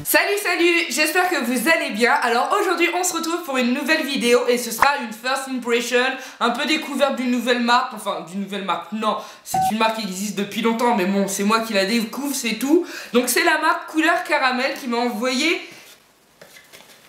Salut, j'espère que vous allez bien. Alors aujourd'hui on se retrouve pour une nouvelle vidéo et ce sera une first impression, un peu découverte d'une nouvelle marque. Enfin d'une nouvelle marque, non, c'est une marque qui existe depuis longtemps mais bon c'est moi qui la découvre, c'est tout. Donc c'est la marque Couleur Caramel qui m'a envoyé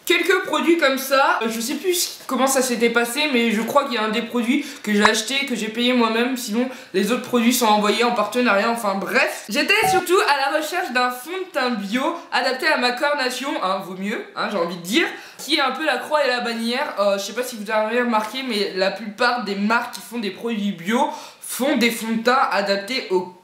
quelques produits comme ça. Je sais plus comment ça s'était passé, mais je crois qu'il y a un des produits que j'ai acheté, que j'ai payé moi-même. Sinon les autres produits sont envoyés en partenariat, enfin bref. J'étais surtout à la recherche d'un fond de teint bio adapté à ma carnation, hein, vaut mieux, hein, j'ai envie de dire, qui est un peu la croix et la bannière. Je sais pas si vous avez remarqué, mais la plupart des marques qui font des produits bio font des fonds de teint adaptés aux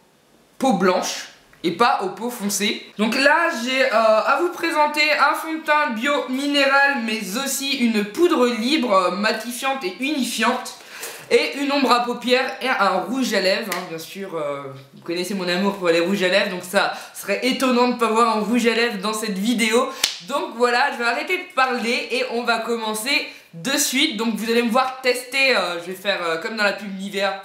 peaux blanches et pas aux peaux foncées. Donc là j'ai à vous présenter un fond de teint bio minéral, mais aussi une poudre libre matifiante et unifiante, et une ombre à paupières et un rouge à lèvres, hein, bien sûr. Vous connaissez mon amour pour les rouges à lèvres, donc ça serait étonnant de ne pas voir un rouge à lèvres dans cette vidéo. Donc voilà, je vais arrêter de parler et on va commencer de suite. Donc vous allez me voir tester, je vais faire comme dans la pub Nivea.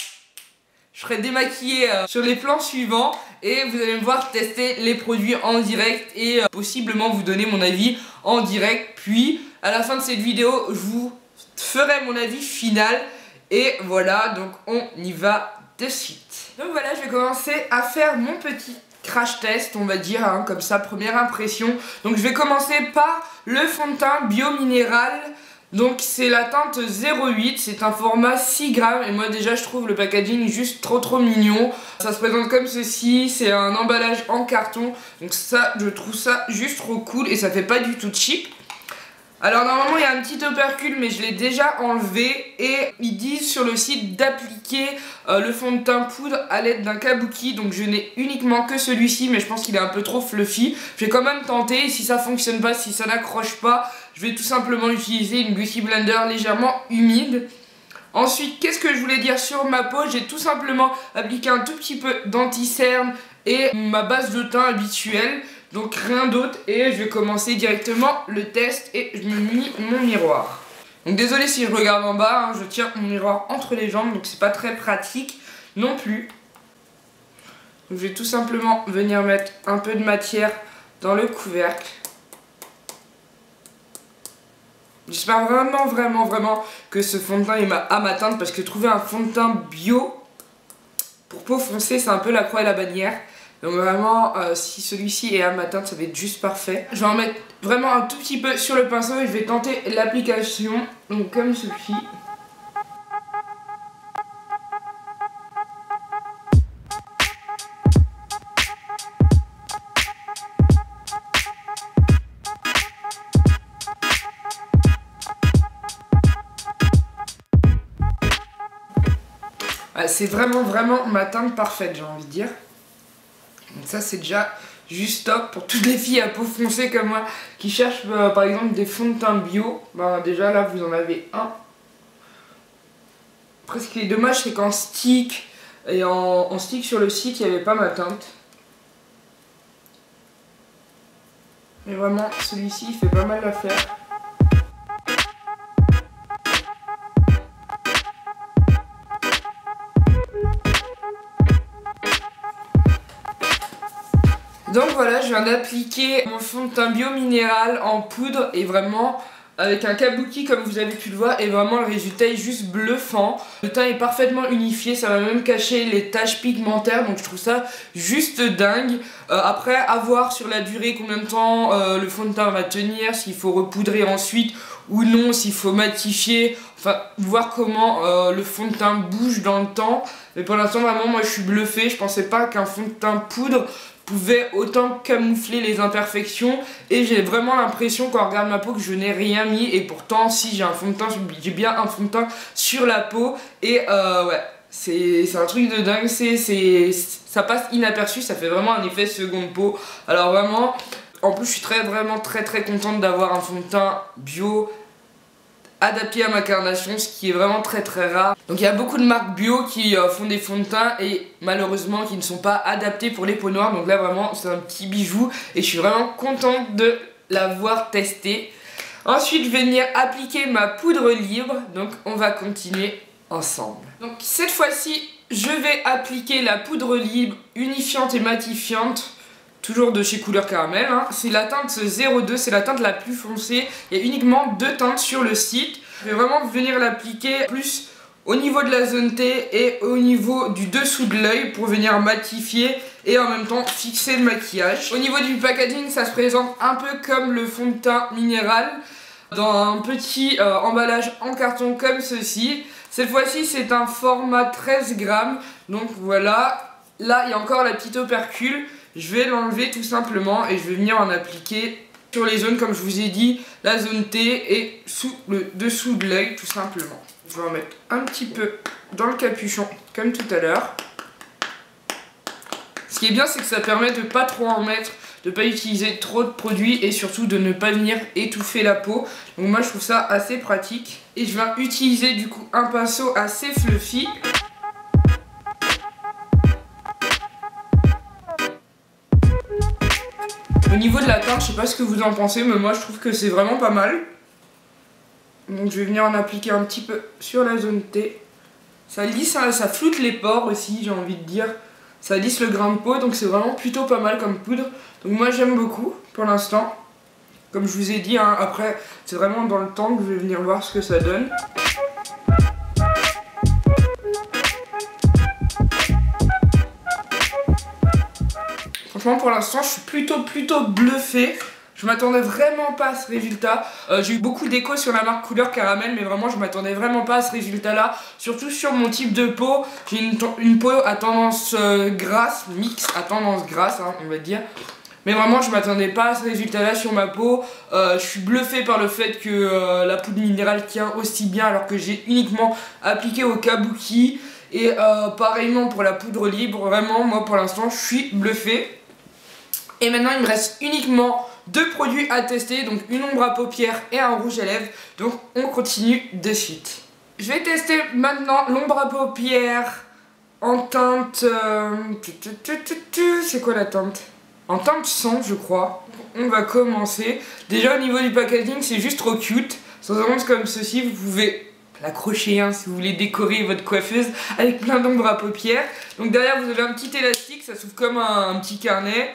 Je serai démaquillée sur les plans suivants et vous allez me voir tester les produits en direct et possiblement vous donner mon avis en direct. Puis à la fin de cette vidéo, je vous ferai mon avis final. Et voilà, donc on y va de suite. Donc voilà, je vais commencer à faire mon petit crash test, on va dire, hein, comme ça, première impression. Donc je vais commencer par le fond de teint bio minéral. Donc c'est la teinte 08, c'est un format 6 grammes et moi déjà je trouve le packaging juste trop mignon. Ça se présente comme ceci, c'est un emballage en carton, donc ça je trouve ça juste trop cool et ça fait pas du tout cheap. Alors normalement il y a un petit opercule mais je l'ai déjà enlevé et ils disent sur le site d'appliquer le fond de teint poudre à l'aide d'un kabuki. Donc je n'ai uniquement que celui-ci mais je pense qu'il est un peu trop fluffy. Je vais quand même tenter et si ça fonctionne pas, si ça n'accroche pas, je vais tout simplement utiliser une Beauty Blender légèrement humide. Ensuite, qu'est-ce que je voulais dire sur ma peau? J'ai tout simplement appliqué un tout petit peu d'anti-cerne et ma base de teint habituelle. Donc rien d'autre et je vais commencer directement le test et je me mets mon miroir. Donc désolé si je regarde en bas, hein, je tiens mon miroir entre les jambes donc c'est pas très pratique non plus. Donc, je vais tout simplement venir mettre un peu de matière dans le couvercle. J'espère vraiment que ce fond de teint est à ma teinte parce que trouver un fond de teint bio pour peau foncée c'est un peu la croix et la bannière. Donc vraiment si celui-ci est à ma teinte ça va être juste parfait. Je vais en mettre vraiment un tout petit peu sur le pinceau et je vais tenter l'application donc comme ceci. C'est vraiment ma teinte parfaite, j'ai envie de dire. Donc ça c'est déjà juste top pour toutes les filles à peau foncée comme moi qui cherchent par exemple des fonds de teint bio. Ben, déjà là vous en avez un. Après ce qui est dommage c'est qu'en stick et en stick sur le site il n'y avait pas ma teinte. Mais vraiment celui-ci il fait pas mal l'affaire. Donc voilà, je viens d'appliquer mon fond de teint bio minéral en poudre et vraiment avec un kabuki comme vous avez pu le voir et vraiment le résultat est juste bluffant. Le teint est parfaitement unifié, ça va même cacher les taches pigmentaires donc je trouve ça juste dingue. Après à voir sur la durée combien de temps le fond de teint va tenir, s'il faut repoudrer ensuite ou non, s'il faut matifier, enfin voir comment le fond de teint bouge dans le temps. Mais pour l'instant vraiment moi je suis bluffée, je pensais pas qu'un fond de teint poudre pouvait autant camoufler les imperfections et j'ai vraiment l'impression quand on regarde ma peau que je n'ai rien mis et pourtant si j'ai un fond de teint, j'ai bien un fond de teint sur la peau et ouais c'est un truc de dingue, ça passe inaperçu, ça fait vraiment un effet seconde peau. Alors vraiment, en plus je suis vraiment très contente d'avoir un fond de teint bio adapté à ma carnation, ce qui est vraiment très rare. Donc il y a beaucoup de marques bio qui font des fonds de teint et malheureusement qui ne sont pas adaptés pour les peaux noires. Donc là vraiment c'est un petit bijou et je suis vraiment contente de l'avoir testé. Ensuite je vais venir appliquer ma poudre libre, donc on va continuer ensemble. Donc cette fois-ci je vais appliquer la poudre libre unifiante et matifiante, toujours de chez Couleur Caramel, hein. C'est la teinte 02, c'est la teinte la plus foncée. Il y a uniquement 2 teintes sur le site. Je vais vraiment venir l'appliquer plus au niveau de la zone T et au niveau du dessous de l'œil pour venir matifier et en même temps fixer le maquillage. Au niveau du packaging, ça se présente un peu comme le fond de teint minéral dans un petit emballage en carton comme ceci. Cette fois-ci, c'est un format 13 grammes. Donc voilà, là il y a encore la petite opercule. Je vais l'enlever tout simplement et je vais venir en appliquer sur les zones, comme je vous ai dit, la zone T et sous le dessous de l'œil tout simplement. Je vais en mettre un petit peu dans le capuchon comme tout à l'heure. Ce qui est bien, c'est que ça permet de pas trop en mettre, de pas utiliser trop de produits et surtout de ne pas venir étouffer la peau. Donc moi je trouve ça assez pratique. Et je vais utiliser du coup un pinceau assez fluffy. Au niveau de la teinte, je sais pas ce que vous en pensez, mais moi je trouve que c'est vraiment pas mal. Donc je vais venir en appliquer un petit peu sur la zone T. Ça lisse, ça floute les pores aussi, j'ai envie de dire. Ça lisse le grain de peau, donc c'est vraiment plutôt pas mal comme poudre. Donc moi j'aime beaucoup pour l'instant. Comme je vous ai dit, hein, après c'est vraiment dans le temps que je vais venir voir ce que ça donne. Franchement pour l'instant je suis plutôt bluffé. Je m'attendais vraiment pas à ce résultat. J'ai eu beaucoup d'échos sur la marque Couleur Caramel, mais vraiment je m'attendais vraiment pas à ce résultat là. Surtout sur mon type de peau. J'ai une peau à tendance grasse, mix à tendance grasse, hein, on va dire. Mais vraiment je m'attendais pas à ce résultat là sur ma peau. Je suis bluffé par le fait que la poudre minérale tient aussi bien alors que j'ai uniquement appliqué au kabuki. Et pareillement pour la poudre libre, vraiment moi pour l'instant je suis bluffé. Et maintenant il me reste uniquement 2 produits à tester, donc une ombre à paupières et un rouge à lèvres. Donc on continue de suite. Je vais tester maintenant l'ombre à paupières en teinte... c'est quoi la teinte? En teinte 100 je crois. On va commencer. Déjà au niveau du packaging c'est juste trop cute. Ça se montre comme ceci, vous pouvez l'accrocher hein, si vous voulez décorer votre coiffeuse avec plein d'ombre à paupières. Donc derrière vous avez un petit élastique, ça s'ouvre comme un petit carnet.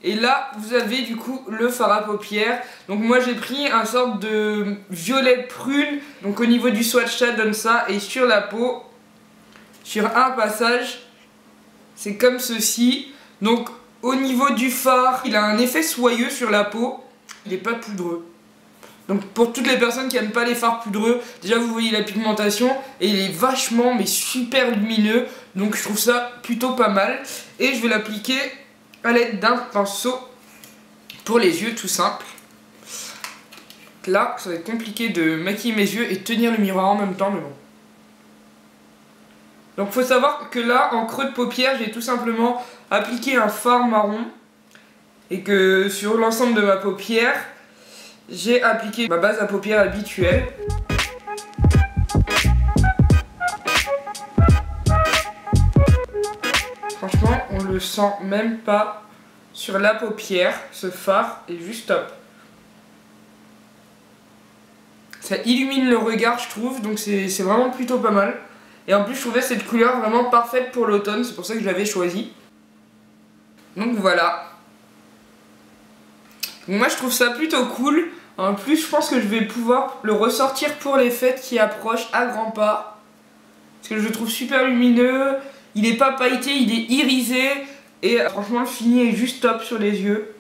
Et là vous avez du coup le fard à paupières. Donc moi j'ai pris un sorte de violet prune. Donc au niveau du swatch ça donne ça. Et sur la peau, sur un passage, c'est comme ceci. Donc au niveau du fard, il a un effet soyeux sur la peau. Il n'est pas poudreux. Donc pour toutes les personnes qui n'aiment pas les fards poudreux, déjà vous voyez la pigmentation. Et il est vachement mais super lumineux. Donc je trouve ça plutôt pas mal. Et je vais l'appliquer à l'aide d'un pinceau pour les yeux tout simple. Là ça va être compliqué de maquiller mes yeux et tenir le miroir en même temps mais bon. Donc faut savoir que là en creux de paupière j'ai tout simplement appliqué un fard marron. Et que sur l'ensemble de ma paupière j'ai appliqué ma base à paupières habituelle. Franchement, on le sent même pas sur la paupière. Ce fard est juste top. Ça illumine le regard, je trouve, donc c'est vraiment plutôt pas mal. Et en plus, je trouvais cette couleur vraiment parfaite pour l'automne, c'est pour ça que je l'avais choisie. Donc voilà. Donc moi, je trouve ça plutôt cool. En plus, je pense que je vais pouvoir le ressortir pour les fêtes qui approchent à grands pas. Parce que je le trouve super lumineux. Il est pas pailleté, il est irisé. Et franchement le fini est juste top sur les yeux.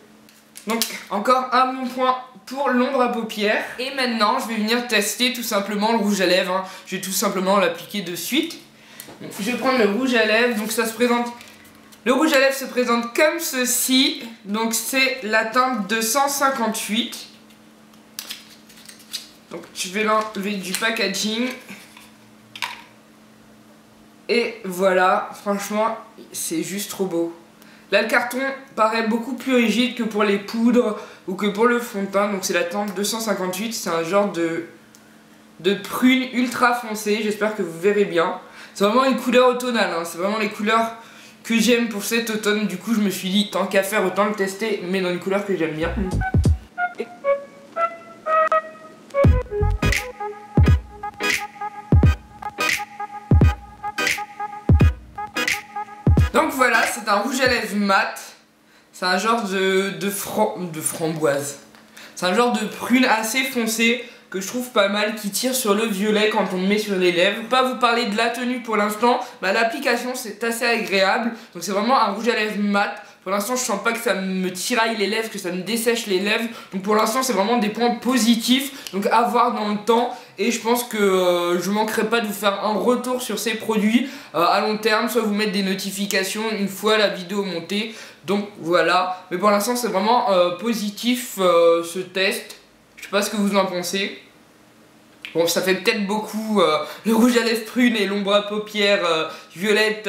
Donc encore un bon point pour l'ombre à paupières. Et maintenant je vais venir tester tout simplement le rouge à lèvres hein. Je vais tout simplement l'appliquer de suite. Donc, je vais prendre le rouge à lèvres. Donc ça se présente... Le rouge à lèvres se présente comme ceci. Donc c'est la teinte 258. Donc je vais l'enlever du packaging. Et voilà, franchement, c'est juste trop beau. Là, le carton paraît beaucoup plus rigide que pour les poudres ou que pour le fond de teint. Donc c'est la teinte 258, c'est un genre de prune ultra foncé. J'espère que vous verrez bien. C'est vraiment une couleur automnale, hein. C'est vraiment les couleurs que j'aime pour cet automne. Du coup, je me suis dit, tant qu'à faire, autant le tester, mais dans une couleur que j'aime bien. Donc voilà, c'est un rouge à lèvres mat. C'est un genre de framboise. C'est un genre de prune assez foncé que je trouve pas mal, qui tire sur le violet quand on le met sur les lèvres. Pas vous parler de la tenue pour l'instant, mais l'application c'est assez agréable. Donc c'est vraiment un rouge à lèvres mat. Pour l'instant je sens pas que ça me tiraille les lèvres, que ça me dessèche les lèvres. Donc pour l'instant c'est vraiment des points positifs. Donc à voir dans le temps. Et je pense que je manquerai pas de vous faire un retour sur ces produits à long terme. Soit vous mettre des notifications une fois la vidéo montée. Donc voilà. Mais pour l'instant c'est vraiment positif ce test. Je sais pas ce que vous en pensez. Bon, ça fait peut-être beaucoup le rouge à lèvres prune et l'ombre à paupières violette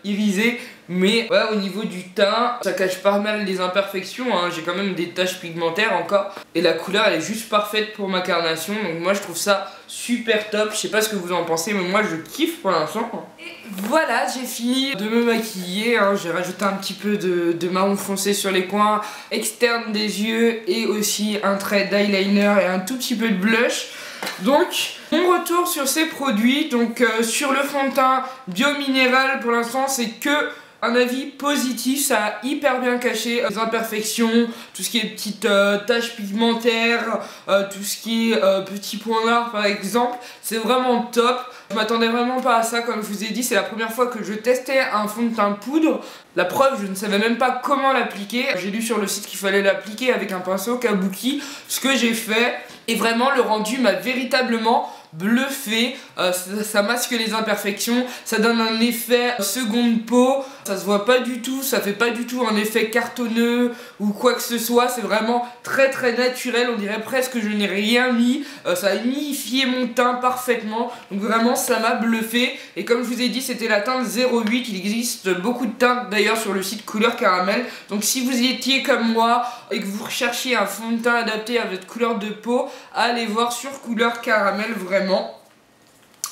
irisée. Mais ouais, au niveau du teint, ça cache pas mal les imperfections, hein. J'ai quand même des taches pigmentaires encore. Et la couleur elle est juste parfaite pour ma carnation. Donc moi je trouve ça super top. Je sais pas ce que vous en pensez, mais moi je kiffe pour l'instant. Et voilà, j'ai fini de me maquiller, hein. J'ai rajouté un petit peu de marron foncé sur les coins externes des yeux. Et aussi un trait d'eyeliner et un tout petit peu de blush. Donc mon retour sur ces produits, donc sur le fond de teint Biominéral, pour l'instant c'est que un avis positif. Ça a hyper bien caché les imperfections, tout ce qui est petites taches pigmentaires, tout ce qui est petits points noirs par exemple. C'est vraiment top. Je m'attendais vraiment pas à ça, comme je vous ai dit, c'est la première fois que je testais un fond de teint poudre. La preuve, je ne savais même pas comment l'appliquer. J'ai lu sur le site qu'il fallait l'appliquer avec un pinceau kabuki, ce que j'ai fait. Et vraiment, le rendu m'a véritablement bluffé. Ça masque les imperfections, ça donne un effet seconde peau, ça se voit pas du tout, ça fait pas du tout un effet cartonneux ou quoi que ce soit. C'est vraiment très naturel, on dirait presque que je n'ai rien mis. Ça a unifié mon teint parfaitement, donc vraiment ça m'a bluffé. Et comme je vous ai dit, c'était la teinte 08. Il existe beaucoup de teintes d'ailleurs sur le site Couleur Caramel. Donc si vous étiez comme moi et que vous recherchiez un fond de teint adapté à votre couleur de peau, allez voir sur Couleur Caramel, vraiment.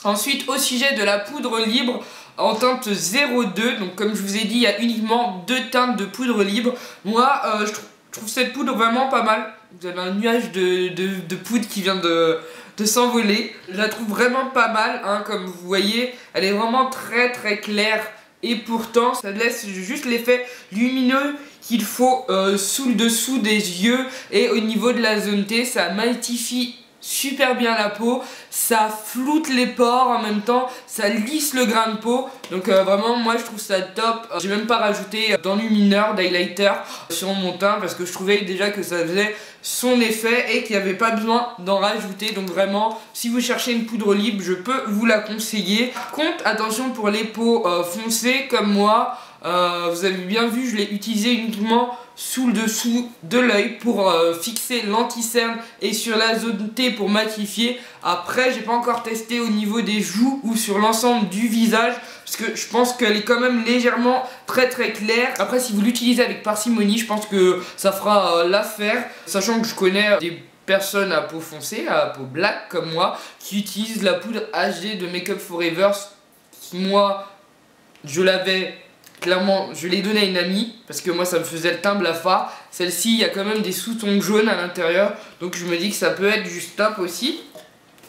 Ensuite, au sujet de la poudre libre en teinte 02, donc comme je vous ai dit, il y a uniquement 2 teintes de poudre libre. Moi, je trouve cette poudre vraiment pas mal. Vous avez un nuage de poudre qui vient de s'envoler. Je la trouve vraiment pas mal, hein, comme vous voyez. Elle est vraiment très claire. Et pourtant, ça laisse juste l'effet lumineux qu'il faut sous le dessous des yeux. Et au niveau de la zone T, ça magnifie super bien la peau, ça floute les pores en même temps, ça lisse le grain de peau. Donc vraiment moi je trouve ça top. J'ai même pas rajouté d'enlumineur, d'highlighter sur mon teint parce que je trouvais déjà que ça faisait son effet et qu'il n'y avait pas besoin d'en rajouter. Donc vraiment, si vous cherchez une poudre libre, je peux vous la conseiller. Par contre, attention pour les peaux foncées comme moi. Vous avez bien vu, je l'ai utilisé uniquement sous le dessous de l'œil pour fixer l'anti-cerne et sur la zone T pour matifier. Après, j'ai pas encore testé au niveau des joues ou sur l'ensemble du visage parce que je pense qu'elle est quand même légèrement très claire. Après, si vous l'utilisez avec parcimonie, je pense que ça fera l'affaire, sachant que je connais des personnes à peau foncée, à peau black comme moi, qui utilisent la poudre HD de Make Up Forever. Moi, je l'avais... Clairement, je l'ai donné à une amie parce que moi ça me faisait le teint blafard. Celle-ci, il y a quand même des sous-tons jaunes à l'intérieur, donc je me dis que ça peut être juste top aussi.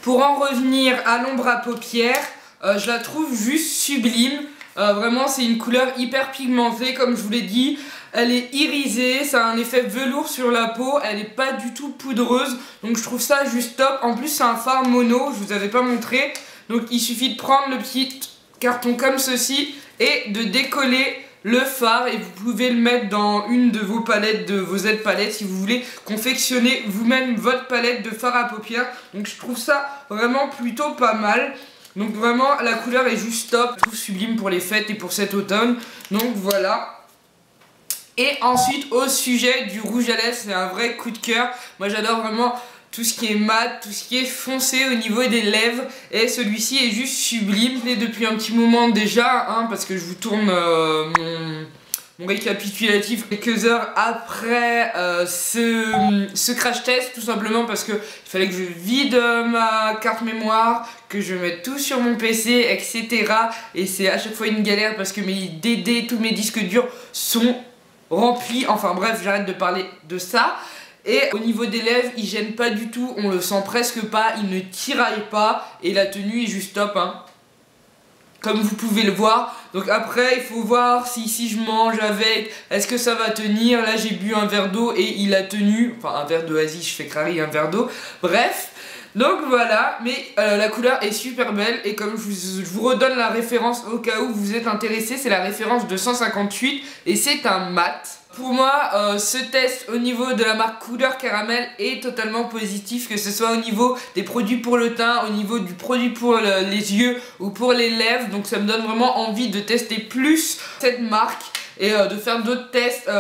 Pour en revenir à l'ombre à paupières, je la trouve juste sublime. Vraiment, c'est une couleur hyper pigmentée, comme je vous l'ai dit. Elle est irisée, ça a un effet velours sur la peau, elle n'est pas du tout poudreuse, donc je trouve ça juste top. En plus, c'est un fard mono, je vous avais pas montré, donc il suffit de prendre le petit carton comme ceci et de décoller le fard et vous pouvez le mettre dans une de vos palettes, de vos aides palettes si vous voulez confectionner vous-même votre palette de fard à paupières. Donc je trouve ça vraiment plutôt pas mal. Donc vraiment la couleur est juste top, je trouve sublime pour les fêtes et pour cet automne. Donc voilà. Et ensuite au sujet du rouge à lèvres, c'est un vrai coup de cœur. Moi j'adore vraiment tout ce qui est mat, tout ce qui est foncé au niveau des lèvres. Et celui-ci est juste sublime. Je l'ai depuis un petit moment déjà, hein, parce que je vous tourne mon récapitulatif quelques heures après ce crash test. Tout simplement parce que il fallait que je vide ma carte mémoire, que je mette tout sur mon PC, etc. Et c'est à chaque fois une galère parce que mes DD, tous mes disques durs sont remplis. Enfin bref, j'arrête de parler de ça. Et au niveau des lèvres, il gêne pas du tout, on le sent presque pas, il ne tiraille pas et la tenue est juste top, hein. comme vous pouvez le voir. Donc après il faut voir si je mange avec, est-ce que ça va tenir. Là j'ai bu un verre d'eau et il a tenu, enfin un verre de Asie, je fais crari un verre d'eau, bref. Donc voilà, mais la couleur est super belle et comme je vous redonne la référence au cas où vous êtes intéressé, c'est la référence de 158 et c'est un mat. Pour moi, ce test au niveau de la marque Couleur Caramel est totalement positif, que ce soit au niveau des produits pour le teint, au niveau du produit pour les yeux ou pour les lèvres. Donc ça me donne vraiment envie de tester plus cette marque et de faire d'autres tests.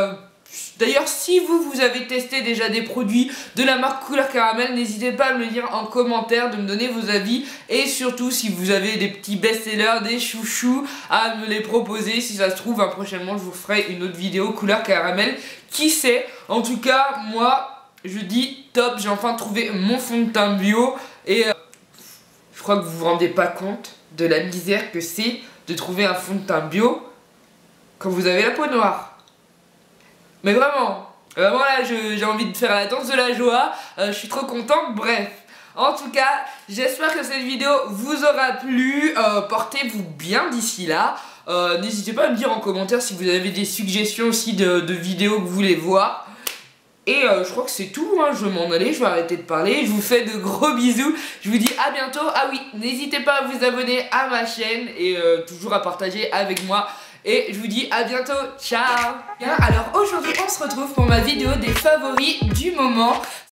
D'ailleurs, si vous avez testé déjà des produits de la marque Couleur Caramel, n'hésitez pas à me le dire en commentaire, de me donner vos avis. Et surtout, si vous avez des petits best-sellers, des chouchous, à me les proposer. Si ça se trouve, prochainement, je vous ferai une autre vidéo Couleur Caramel. Qui sait? En tout cas, moi, je dis top, j'ai enfin trouvé mon fond de teint bio. Et je crois que vous vous rendez pas compte de la misère que c'est de trouver un fond de teint bio quand vous avez la peau noire. Mais vraiment là j'ai envie de faire la danse de la joie, je suis trop contente, bref. En tout cas, j'espère que cette vidéo vous aura plu, portez-vous bien d'ici là. N'hésitez pas à me dire en commentaire si vous avez des suggestions aussi de vidéos que vous voulez voir. Et je crois que c'est tout, hein. Je vais m'en aller, je vais arrêter de parler, je vous fais de gros bisous, je vous dis à bientôt. Ah oui, n'hésitez pas à vous abonner à ma chaîne et toujours à partager avec moi. Et je vous dis à bientôt, ciao. Bien, alors aujourd'hui on se retrouve pour ma vidéo des favoris du moment.